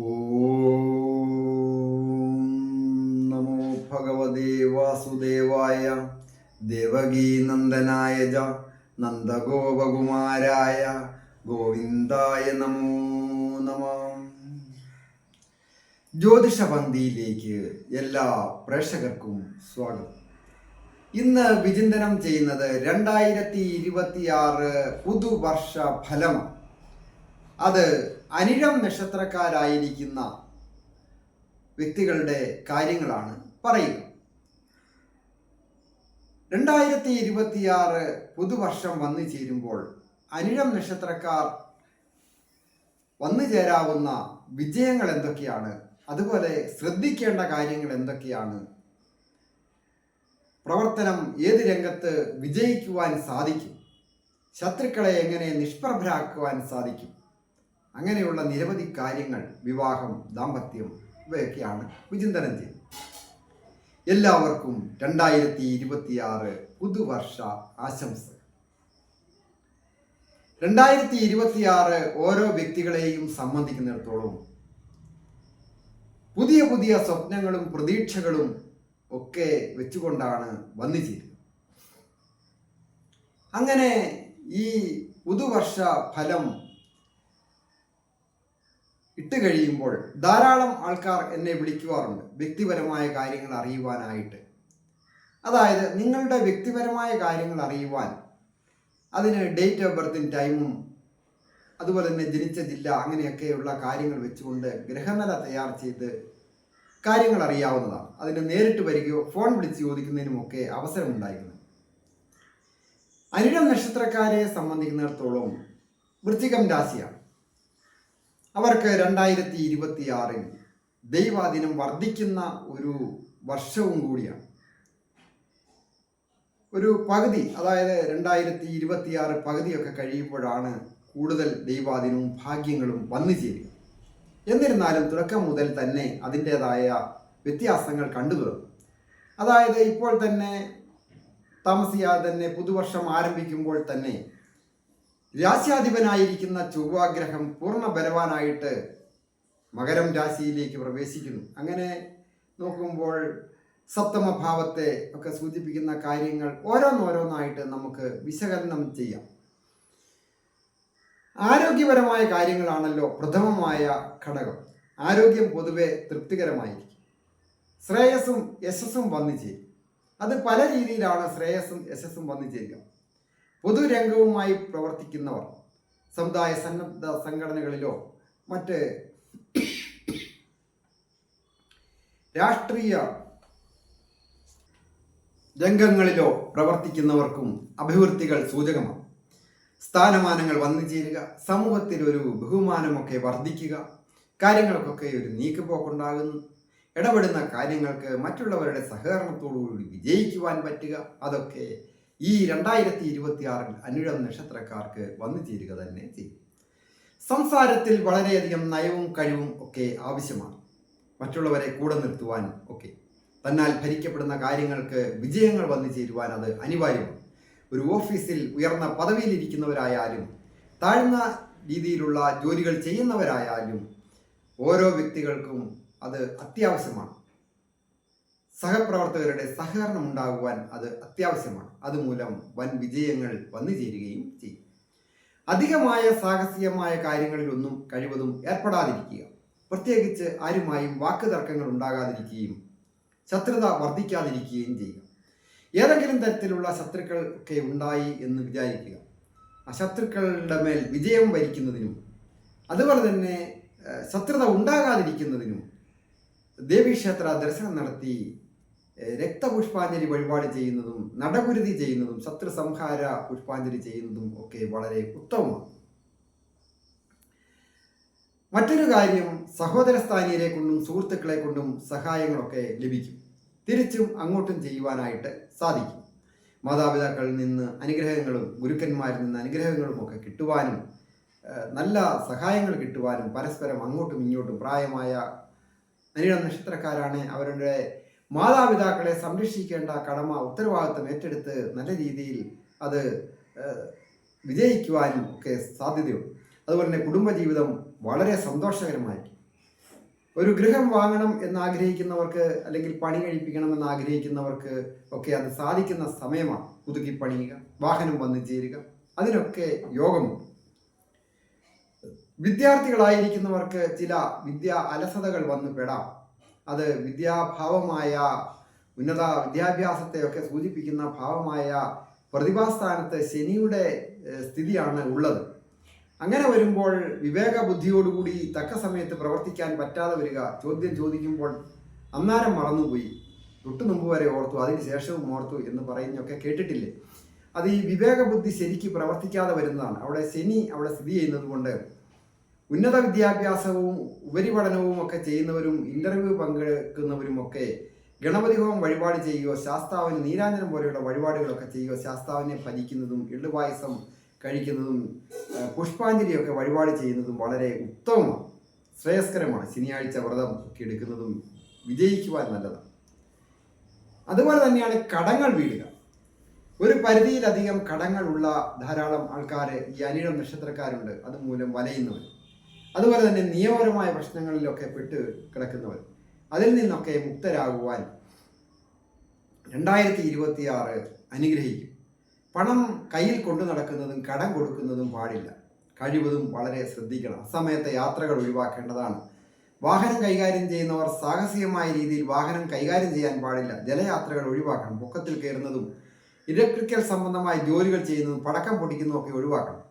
ഓം നമോ ഭഗവതേ വാസുദേവായ ദേവകീനന്ദനായ ച നന്ദഗോപകുമാരായ ഗോവിന്ദായ നമോ നമ. ജ്യോതിഷപന്തിയിലേക്ക് എല്ലാ പ്രേക്ഷകർക്കും സ്വാഗതം. ഇന്ന് വിചിന്തനം ചെയ്യുന്നത് 2026 പുതുവർഷ ഫലമാണ്. അത് അനിഴം നക്ഷത്രക്കാരായിരിക്കുന്ന വ്യക്തികളുടെ കാര്യങ്ങളാണ് പറയുക. 2026 പുതുവർഷം വന്നു ചേരുമ്പോൾ അനിഴം നക്ഷത്രക്കാർ വന്നു ചേരാവുന്ന വിജയങ്ങൾ എന്തൊക്കെയാണ്, അതുപോലെ ശ്രദ്ധിക്കേണ്ട കാര്യങ്ങൾ എന്തൊക്കെയാണ്, പ്രവർത്തനം ഏത് രംഗത്ത് വിജയിക്കുവാൻ സാധിക്കും, ശത്രുക്കളെ എങ്ങനെ നിഷ്പ്രഭരാക്കുവാൻ സാധിക്കും, അങ്ങനെയുള്ള നിരവധി കാര്യങ്ങൾ, വിവാഹം, ദാമ്പത്യം, ഇവയൊക്കെയാണ് വിചിന്തനം ചെയ്യുന്നത്. എല്ലാവർക്കും 2026 പുതുവർഷ ആശംസ. 2026 ഓരോ വ്യക്തികളെയും സംബന്ധിക്കുന്നിടത്തോളം പുതിയ പുതിയ സ്വപ്നങ്ങളും പ്രതീക്ഷകളും ഒക്കെ വെച്ചുകൊണ്ടാണ് വന്നു ചേരുന്നത്. അങ്ങനെ ഈ പുതുവർഷ ഫലം ഇട്ട് കഴിയുമ്പോൾ ധാരാളം ആൾക്കാർ എന്നെ വിളിക്കുവാറുണ്ട് വ്യക്തിപരമായ കാര്യങ്ങൾ അറിയുവാനായിട്ട്. അതായത് നിങ്ങളുടെ വ്യക്തിപരമായ കാര്യങ്ങൾ അറിയുവാൻ അതിന് ഡേറ്റ് ഓഫ് ബർത്തും ടൈമും അതുപോലെ തന്നെ ജനിച്ച ജില്ല അങ്ങനെയൊക്കെയുള്ള കാര്യങ്ങൾ വെച്ചുകൊണ്ട് ഗ്രഹനില തയ്യാർ ചെയ്ത് കാര്യങ്ങൾ അറിയാവുന്നതാണ്. അതിന് നേരിട്ട് വരികയോ ഫോൺ വിളിച്ച് ചോദിക്കുന്നതിനുമൊക്കെ അവസരമുണ്ടായിരുന്നു. അനിഴം നക്ഷത്രക്കാരെ സംബന്ധിക്കുന്നിടത്തോളം വൃശ്ചികം രാശിയാണ്. അവർക്ക് 2026 ദൈവാധീനം വർദ്ധിക്കുന്ന ഒരു വർഷവും കൂടിയാണ്. ഒരു പകുതി, അതായത് 2026 പകുതിയൊക്കെ കഴിയുമ്പോഴാണ് കൂടുതൽ ദൈവാധീനവും ഭാഗ്യങ്ങളും വന്നു ചേരുക. എന്നിരുന്നാലും തുടക്കം മുതൽ തന്നെ അതിൻ്റേതായ വ്യത്യാസങ്ങൾ കണ്ടു തുടങ്ങും. അതായത് ഇപ്പോൾ തന്നെ താമസിയാതെ തന്നെ പുതുവർഷം ആരംഭിക്കുമ്പോൾ തന്നെ രാശ്യാധിപനായിരിക്കുന്ന ചൊവ്വാഗ്രഹം പൂർണ്ണ ബലവാനായിട്ട് മകരം രാശിയിലേക്ക് പ്രവേശിക്കുന്നു. അങ്ങനെ നോക്കുമ്പോൾ സപ്തമഭാവത്തെ ഒക്കെ സൂചിപ്പിക്കുന്ന കാര്യങ്ങൾ ഓരോന്നോരോന്നായിട്ട് നമുക്ക് വിശകലനം ചെയ്യാം. ആരോഗ്യപരമായ കാര്യങ്ങളാണല്ലോ പ്രഥമമായ ഘടകം. ആരോഗ്യം പൊതുവെ തൃപ്തികരമായിരിക്കും. ശ്രേയസ്സും യശസ്സും വന്നു ചേരും. അത് പല രീതിയിലാണ് ശ്രേയസ്സും യശസ്സും വന്നു ചേരുക. പൊതുരംഗവുമായി പ്രവർത്തിക്കുന്നവർ സമുദായ സന്നദ്ധ സംഘടനകളിലോ മറ്റ് രാഷ്ട്രീയ രംഗങ്ങളിലോ പ്രവർത്തിക്കുന്നവർക്കും അഭിവൃദ്ധികൾ സൂചകമാണ്. സ്ഥാനമാനങ്ങൾ വന്നു ചേരുക, സമൂഹത്തിൽ ഒരു ബഹുമാനമൊക്കെ വർദ്ധിക്കുക, കാര്യങ്ങൾക്കൊക്കെ ഒരു നീക്കുപോക്കുണ്ടാകുന്നു. ഇടപെടുന്ന കാര്യങ്ങൾക്ക് മറ്റുള്ളവരുടെ സഹകരണത്തോടുകൂടി വിജയിക്കുവാൻ പറ്റുക, അതൊക്കെ ഈ 2026 അനിഴം നക്ഷത്രക്കാർക്ക് വന്നു ചേരുക തന്നെ ചെയ്യും. സംസാരത്തിൽ വളരെയധികം നയവും കഴിവും ഒക്കെ ആവശ്യമാണ്. മറ്റുള്ളവരെ കൂടെ നിർത്തുവാൻ ഒക്കെ തന്നാൽ ഭരിക്കപ്പെടുന്ന കാര്യങ്ങൾക്ക് വിജയങ്ങൾ വന്നു ചേരുവാൻ അത് അനിവാര്യമാണ്. ഒരു ഓഫീസിൽ ഉയർന്ന പദവിയിലിരിക്കുന്നവരായാലും താഴ്ന്ന രീതിയിലുള്ള ജോലികൾ ചെയ്യുന്നവരായാലും ഓരോ വ്യക്തികൾക്കും അത് അത്യാവശ്യമാണ്. സഹപ്രവർത്തകരുടെ സഹകരണം ഉണ്ടാകുവാൻ അത് അത്യാവശ്യമാണ്. അതുമൂലം വൻ വിജയങ്ങൾ വന്നു ചേരുകയും ചെയ്യും. അധികമായ സാഹസികമായ കാര്യങ്ങളിലൊന്നും കഴിവതും ഏർപ്പെടാതിരിക്കുക. പ്രത്യേകിച്ച് ആരുമായും വാക്കുതർക്കങ്ങൾ ഉണ്ടാകാതിരിക്കുകയും ശത്രുത വർദ്ധിക്കാതിരിക്കുകയും ചെയ്യുക. ഏതെങ്കിലും തരത്തിലുള്ള ശത്രുക്കൾ ഒക്കെ ഉണ്ടായി എന്ന് വിചാരിക്കുക. ആ ശത്രുക്കളുടെ മേൽ വിജയം വരിക്കുന്നതിനും അതുപോലെ തന്നെ ശത്രുത ഉണ്ടാകാതിരിക്കുന്നതിനും ദേവീക്ഷേത്ര ദർശനം നടത്തി രക്തപുഷ്പാഞ്ജലി വഴിപാട് ചെയ്യുന്നതും നടകുരുതി ചെയ്യുന്നതും ശത്രു സംഹാര പുഷ്പാഞ്ജലി ചെയ്യുന്നതും ഒക്കെ വളരെ ഉത്തമമാണ്. മറ്റൊരു കാര്യം, സഹോദരസ്ഥാനീയരെ കൊണ്ടും സുഹൃത്തുക്കളെ കൊണ്ടും സഹായങ്ങളൊക്കെ ലഭിക്കും. തിരിച്ചും അങ്ങോട്ടും ചെയ്യുവാനായിട്ട് സാധിക്കും. മാതാപിതാക്കളിൽ നിന്ന് അനുഗ്രഹങ്ങളും ഗുരുക്കന്മാരിൽ നിന്ന് അനുഗ്രഹങ്ങളും ഒക്കെ കിട്ടുവാനും നല്ല സഹായങ്ങൾ കിട്ടുവാനും പരസ്പരം അങ്ങോട്ടും ഇങ്ങോട്ടും പ്രായമായ അനിഴം നക്ഷത്രക്കാരാണ് അവരുടെ മാതാപിതാക്കളെ സംരക്ഷിക്കേണ്ട കടമ ഉത്തരവാദിത്വം ഏറ്റെടുത്ത് നല്ല രീതിയിൽ അത് വിജയിക്കുവാനും ഒക്കെ സാധ്യതയുണ്ട്. അതുപോലെ തന്നെ കുടുംബജീവിതം വളരെ സന്തോഷകരമായിരിക്കും. ഒരു ഗൃഹം വാങ്ങണം എന്നാഗ്രഹിക്കുന്നവർക്ക് അല്ലെങ്കിൽ പണി കഴിപ്പിക്കണം എന്നാഗ്രഹിക്കുന്നവർക്ക് ഒക്കെ അത് സാധിക്കുന്ന സമയമാണ്. പുതുക്കി പണിയുക, വാഹനം വന്നു ചേരുക, അതിനൊക്കെ യോഗമുണ്ട്. വിദ്യാർത്ഥികളായിരിക്കുന്നവർക്ക് ചില വിദ്യാ അലസതകൾ വന്നു പെടാം. അത് വിദ്യാഭാവമായ ഉന്നത വിദ്യാഭ്യാസത്തെയൊക്കെ സൂചിപ്പിക്കുന്ന ഭാവമായ പ്രതിഭാസ്ഥാനത്ത് ശനിയുടെ സ്ഥിതിയാണ് ഉള്ളത്. അങ്ങനെ വരുമ്പോൾ വിവേക ബുദ്ധിയോടുകൂടി തക്ക സമയത്ത് പ്രവർത്തിക്കാൻ പറ്റാതെ വരിക, ചോദ്യം ചോദിക്കുമ്പോൾ അന്നാരം മറന്നുപോയി, തൊട്ടു മുമ്പ് വരെ ഓർത്തു, അതിന് ശേഷവും ഓർത്തു എന്ന് പറയുന്നൊക്കെ കേട്ടിട്ടില്ലേ? അത് ഈ വിവേക ബുദ്ധി ശരിക്ക് പ്രവർത്തിക്കാതെ വരുന്നതാണ്. അവിടെ ശനി അവിടെ സ്ഥിതി ചെയ്യുന്നത് കൊണ്ട് ഉന്നത വിദ്യാഭ്യാസവും ഉപരിപഠനവും ഒക്കെ ചെയ്യുന്നവരും ഇന്റർവ്യൂ പങ്കെടുക്കുന്നവരും ഒക്കെ ഗണപതി ഹോമം വഴിപാട് ചെയ്യുകയോ ശാസ്താവിന് നീരാഞ്ജനം പോലെയുള്ള വഴിപാടുകളൊക്കെ ചെയ്യുകയോ ശാസ്താവിനെ ഭജിക്കുന്നതും എള്ളുപായസം കഴിക്കുന്നതും പുഷ്പാഞ്ജലിയൊക്കെ വഴിപാട് ചെയ്യുന്നതും വളരെ ഉത്തമമാണ്, ശ്രേയസ്കരമാണ്. ശനിയാഴ്ച വ്രതം ഒക്കെ എടുക്കുന്നതും വിജയിക്കുവാൻ നല്ലതാണ്. അതുപോലെ തന്നെയാണ് കടങ്ങൾ വീടുക. ഒരു പരിധിയിലധികം കടങ്ങളുള്ള ധാരാളം ആൾക്കാർ ഈ അനിഴം നക്ഷത്രക്കാരുണ്ട്. അതുമൂലം വലയുന്നവർ, അതുപോലെ തന്നെ നിയമപരമായ പ്രശ്നങ്ങളിലൊക്കെ പെട്ട് കിടക്കുന്നവർ, അതിൽ നിന്നൊക്കെ മുക്തരാകുവാൻ 2026 അനുഗ്രഹിക്കും. പണം കയ്യിൽ കൊണ്ടു നടക്കുന്നതും കടം കൊടുക്കുന്നതും പാടില്ല. കഴിവതും വളരെ ശ്രദ്ധിക്കണം. അസമയത്തെ യാത്രകൾ ഒഴിവാക്കേണ്ടതാണ്. വാഹനം കൈകാര്യം ചെയ്യുന്നവർ സാഹസികമായ രീതിയിൽ വാഹനം കൈകാര്യം ചെയ്യാൻ പാടില്ല. ജലയാത്രകൾ ഒഴിവാക്കണം. പൊക്കത്തിൽ കയറുന്നതും ഇലക്ട്രിക്കൽ സംബന്ധമായ ജോലികൾ ചെയ്യുന്നതും പടക്കം പൊട്ടിക്കുന്നതും ഒക്കെ ഒഴിവാക്കണം.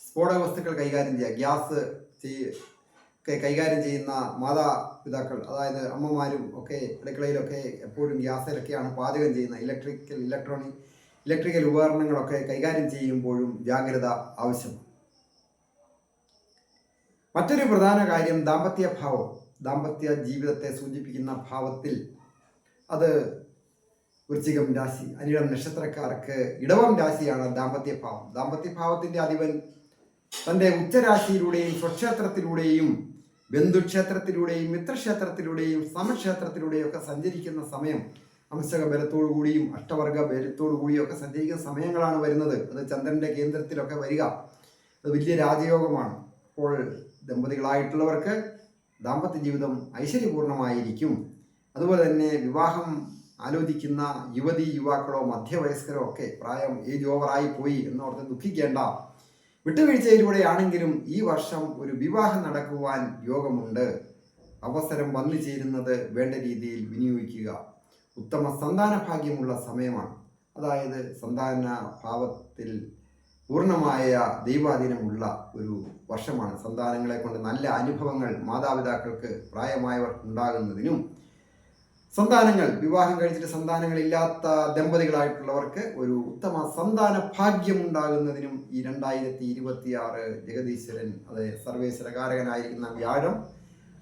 സ്ഫോടക വസ്തുക്കൾ കൈകാര്യം ചെയ്യുക. ഗ്യാസ് ഒക്കെ കൈകാര്യം ചെയ്യുന്ന മാതാപിതാക്കൾ, അതായത് അമ്മമാരും ഒക്കെ അടുക്കളയിലൊക്കെ എപ്പോഴും ഗ്യാസിലൊക്കെയാണ് പാചകം ചെയ്യുന്നത്. ഇലക്ട്രിക്കൽ ഉപകരണങ്ങളൊക്കെ കൈകാര്യം ചെയ്യുമ്പോഴും ജാഗ്രത ആവശ്യമാണ്. മറ്റൊരു പ്രധാന കാര്യം ദാമ്പത്യ ഭാവം. ദാമ്പത്യ ജീവിതത്തെ സൂചിപ്പിക്കുന്ന ഭാവത്തിൽ അത് വൃശ്ചികം രാശി, അനിഴം നക്ഷത്രക്കാർക്ക് ഇടവം രാശിയാണ് ദാമ്പത്യ ഭാവം. ദാമ്പത്യ ഭാവത്തിന്റെ അധിപൻ തൻ്റെ ഉച്ചരാശിയിലൂടെയും സ്വക്ഷേത്രത്തിലൂടെയും ബന്ധുക്ഷേത്രത്തിലൂടെയും മിത്രക്ഷേത്രത്തിലൂടെയും സമക്ഷേത്രത്തിലൂടെയും ഒക്കെ സഞ്ചരിക്കുന്ന സമയം, അംശക ബലത്തോടുകൂടിയും അഷ്ടവർഗ ബലത്തോടുകൂടിയും ഒക്കെ സഞ്ചരിക്കുന്ന സമയങ്ങളാണ് വരുന്നത്. അത് ചന്ദ്രന്റെ കേന്ദ്രത്തിലൊക്കെ വരിക, അത് വലിയ രാജയോഗമാണ്. അപ്പോൾ ദമ്പതികളായിട്ടുള്ളവർക്ക് ദാമ്പത്യ ജീവിതം ഐശ്വര്യപൂർണമായിരിക്കും. അതുപോലെ തന്നെ വിവാഹം ആലോചിക്കുന്ന യുവതി യുവാക്കളോ മധ്യവയസ്കരോ ഒക്കെ പ്രായം ഏജ് ഓവറായി പോയി എന്നോർത്ത് ദുഃഖിക്കേണ്ട. വിട്ടുവീഴ്ചയിലൂടെയാണെങ്കിലും ഈ വർഷം ഒരു വിവാഹം നടക്കുവാൻ യോഗമുണ്ട്. അവസരം വന്നു ചേരുന്നത് വേണ്ട രീതിയിൽ വിനിയോഗിക്കുക. ഉത്തമ സന്താന ഭാഗ്യമുള്ള സമയമാണ്. അതായത് സന്താന ഭാവത്തിൽ പൂർണ്ണമായ ദൈവാധീനമുള്ള ഒരു വർഷമാണ്. സന്താനങ്ങളെ കൊണ്ട് നല്ല അനുഭവങ്ങൾ മാതാപിതാക്കൾക്ക് പ്രായമായവർ ഉണ്ടാകുന്നതിനും സന്താനങ്ങൾ വിവാഹം കഴിച്ചിട്ട് സന്താനങ്ങളില്ലാത്ത ദമ്പതികളായിട്ടുള്ളവർക്ക് ഒരു ഉത്തമ സന്താന ഭാഗ്യം ഉണ്ടാകുന്നതിനും ഈ 2026 ജഗദീശ്വരൻ, അത് സർവേശ്വരകാരകനായിരിക്കുന്ന വ്യാഴം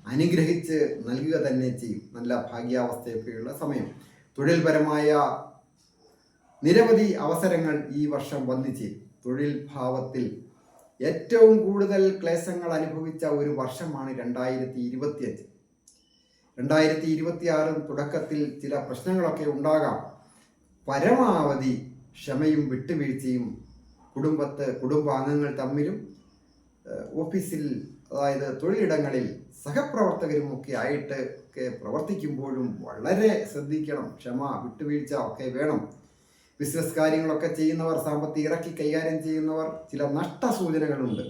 അനുഗ്രഹിച്ച് നൽകുക തന്നെ ചെയ്യും. നല്ല ഭാഗ്യാവസ്ഥയൊക്കെയുള്ള സമയം. തൊഴിൽപരമായ നിരവധി അവസരങ്ങൾ ഈ വർഷം വന്നു ചേരും. തൊഴിൽ ഭാവത്തിൽ ഏറ്റവും കൂടുതൽ ക്ലേശങ്ങൾ അനുഭവിച്ച ഒരു വർഷമാണ് 2025. 2026 തുടക്കത്തിൽ ചില പ്രശ്നങ്ങളൊക്കെ ഉണ്ടാകാം. പരമാവധി ക്ഷമയും വിട്ടുവീഴ്ചയും കുടുംബാംഗങ്ങൾ തമ്മിലും ഓഫീസിൽ, അതായത് തൊഴിലിടങ്ങളിൽ സഹപ്രവർത്തകരും ഒക്കെ ആയിട്ട് ഒക്കെ പ്രവർത്തിക്കുമ്പോഴും വളരെ ശ്രദ്ധിക്കണം. ക്ഷമ, വിട്ടുവീഴ്ച ഒക്കെ വേണം. ബിസിനസ് കാര്യങ്ങളൊക്കെ ചെയ്യുന്നവർ, സാമ്പത്തിക ഇറക്കി കൈകാര്യം ചെയ്യുന്നവർ, ചില നഷ്ടസൂചനകളുണ്ട്.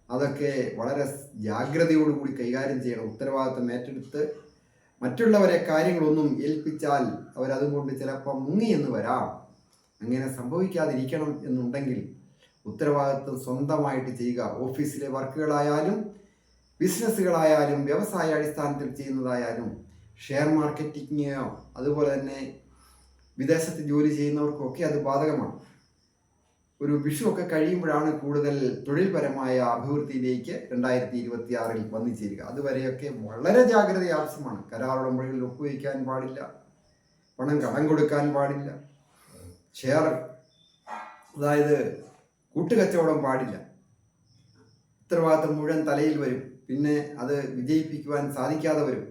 അതൊക്കെ വളരെ ജാഗ്രതയോടുകൂടി കൈകാര്യം ചെയ്യണം. ഉത്തരവാദിത്വം ഏറ്റെടുത്ത് മറ്റുള്ളവരെ കാര്യങ്ങളൊന്നും ഏൽപ്പിച്ചാൽ അവരതുകൊണ്ട് ചിലപ്പോൾ മുങ്ങിയെന്ന് വരാം. അങ്ങനെ സംഭവിക്കാതിരിക്കണം എന്നുണ്ടെങ്കിൽ ഉത്തരവാദിത്വം സ്വന്തമായിട്ട് ചെയ്യുക. ഓഫീസിലെ വർക്കുകളായാലും ബിസിനസ്സുകളായാലും വ്യവസായ അടിസ്ഥാനത്തിൽ ചെയ്യുന്നതായാലും ഷെയർ മാർക്കറ്റിങ്ങോ അതുപോലെ തന്നെ വിദേശത്ത് ജോലി ചെയ്യുന്നവർക്കൊക്കെ അത് ബാധകമാണ്. ഒരു വിഷു ഒക്കെ കഴിയുമ്പോഴാണ് കൂടുതൽ തൊഴിൽപരമായ അഭിവൃദ്ധിയിലേക്ക് 2026 വന്നു ചേരുക. അതുവരെയൊക്കെ വളരെ ജാഗ്രത ആവശ്യമാണ്. കരാറുടമ്പടികളിൽ ഒപ്പുവയ്ക്കാൻ പാടില്ല, പണം കടം കൊടുക്കാൻ പാടില്ല, ഷെയർ, അതായത് കൂട്ടുകച്ചവടം പാടില്ല. ഉത്തരവാദിത്തം മുഴുവൻ തലയിൽ വരും. പിന്നെ അത് വിജയിപ്പിക്കുവാൻ സാധിക്കാതെ വരും.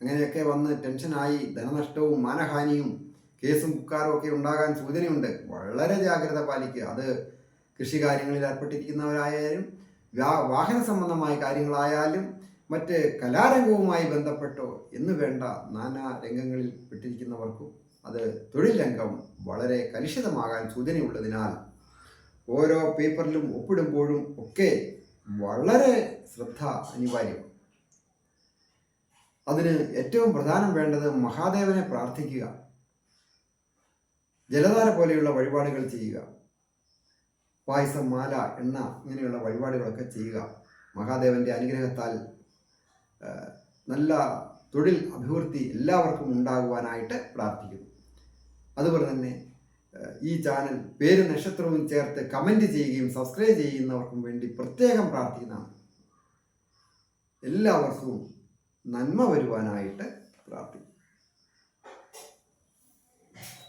അങ്ങനെയൊക്കെ വന്ന് ടെൻഷനായി ധനനഷ്ടവും മാനഹാനിയും കേസും കുക്കാരും ഒക്കെ ഉണ്ടാകാൻ സൂചനയുണ്ട്. വളരെ ജാഗ്രത പാലിക്കുക. അത് കൃഷി കാര്യങ്ങളിൽ ഏർപ്പെട്ടിരിക്കുന്നവരായാലും വാഹന സംബന്ധമായ കാര്യങ്ങളായാലും മറ്റ് കലാരംഗവുമായി ബന്ധപ്പെട്ടോ എന്ന് വേണ്ട നാനാ രംഗങ്ങളിൽ പെട്ടിരിക്കുന്നവർക്കും അത് തൊഴിൽ രംഗം വളരെ കലുഷിതമാകാൻ സൂചനയുള്ളതിനാൽ ഓരോ പേപ്പറിലും ഒപ്പിടുമ്പോഴും ഒക്കെ വളരെ ശ്രദ്ധ അനിവാര്യമാണ്. അതിന് ഏറ്റവും പ്രധാനം വേണ്ടത് മഹാദേവനെ പ്രാർത്ഥിക്കുക, ജലധാര പോലെയുള്ള വഴിപാടുകൾ ചെയ്യുക, പായസം, മാല, എണ്ണ ഇങ്ങനെയുള്ള വഴിപാടുകളൊക്കെ ചെയ്യുക. മഹാദേവന്റെ അനുഗ്രഹത്താൽ നല്ല തൊഴിൽ അഭിവൃദ്ധി എല്ലാവർക്കും ഉണ്ടാകുവാനായിട്ട് പ്രാർത്ഥിക്കുന്നു. അതുപോലെ തന്നെ ഈ ചാനൽ പേര് നക്ഷത്രവും ചേർത്ത് കമൻറ്റ് ചെയ്യുകയും സബ്സ്ക്രൈബ് ചെയ്യുന്നവർക്കും വേണ്ടി പ്രത്യേകം പ്രാർത്ഥിക്കുന്നതാണ്. എല്ലാവർക്കും നന്മ വരുവാനായിട്ട് പ്രാർത്ഥിക്കും.